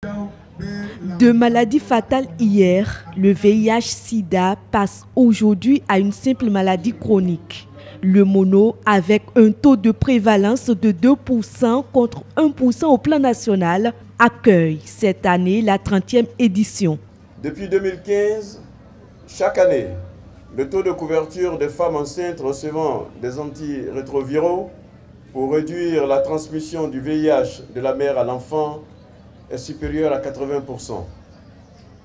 De maladie fatale hier, le VIH-Sida passe aujourd'hui à une simple maladie chronique. Le mono, avec un taux de prévalence de 2% contre 1% au plan national, accueille cette année la 30e édition. Depuis 2015, chaque année, le taux de couverture des femmes enceintes recevant des antirétroviraux pour réduire la transmission du VIH de la mère à l'enfant est supérieur à 80%.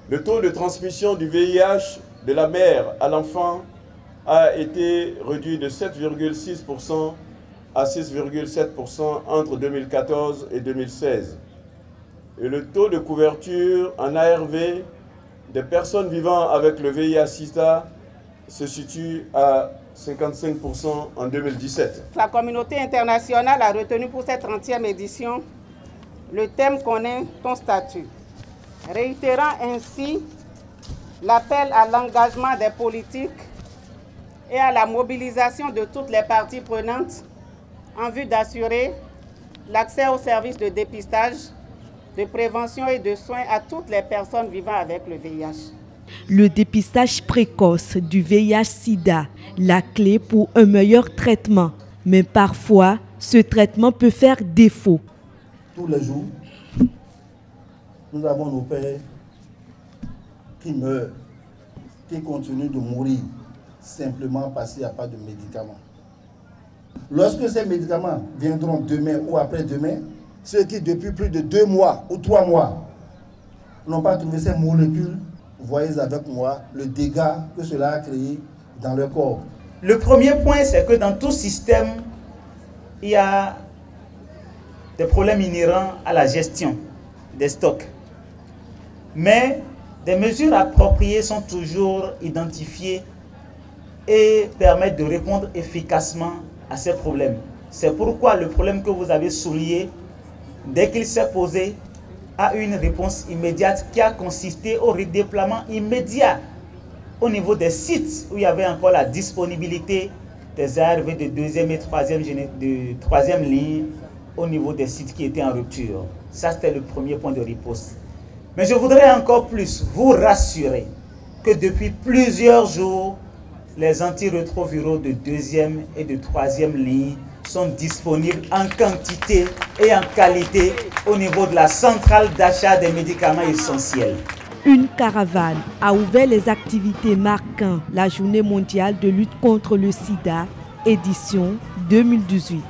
Le taux de transmission du VIH de la mère à l'enfant a été réduit de 7,6% à 6,7% entre 2014 et 2016. Et le taux de couverture en ARV des personnes vivant avec le VIH-Sida se situe à 55% en 2017. La communauté internationale a retenu pour cette 30e édition le thème « Connais ton statut », réitérant ainsi l'appel à l'engagement des politiques et à la mobilisation de toutes les parties prenantes en vue d'assurer l'accès aux services de dépistage, de prévention et de soins à toutes les personnes vivant avec le VIH. Le dépistage précoce du VIH-Sida, la clé pour un meilleur traitement. Mais parfois, ce traitement peut faire défaut. Tous les jours, nous avons nos pères qui meurent, qui continuent de mourir simplement parce qu'il n'y a pas de médicaments. Lorsque ces médicaments viendront demain ou après-demain, ceux qui depuis plus de 2 mois ou 3 mois n'ont pas trouvé ces molécules, vous voyez avec moi le dégât que cela a créé dans leur corps. Le premier point, c'est que dans tout système, il y a des problèmes inhérents à la gestion des stocks. Mais des mesures appropriées sont toujours identifiées et permettent de répondre efficacement à ces problèmes. C'est pourquoi le problème que vous avez souligné, dès qu'il s'est posé, a eu une réponse immédiate qui a consisté au redéploiement immédiat au niveau des sites où il y avait encore la disponibilité des ARV de 2e et 3e ligne au niveau des sites qui étaient en rupture. Ça, c'était le premier point de riposte. Mais je voudrais encore plus vous rassurer que depuis plusieurs jours, les antirétroviraux de 2e et de 3e ligne sont disponibles en quantité et en qualité au niveau de la centrale d'achat des médicaments essentiels. Une caravane a ouvert les activités marquant la Journée mondiale de lutte contre le sida, édition 2018.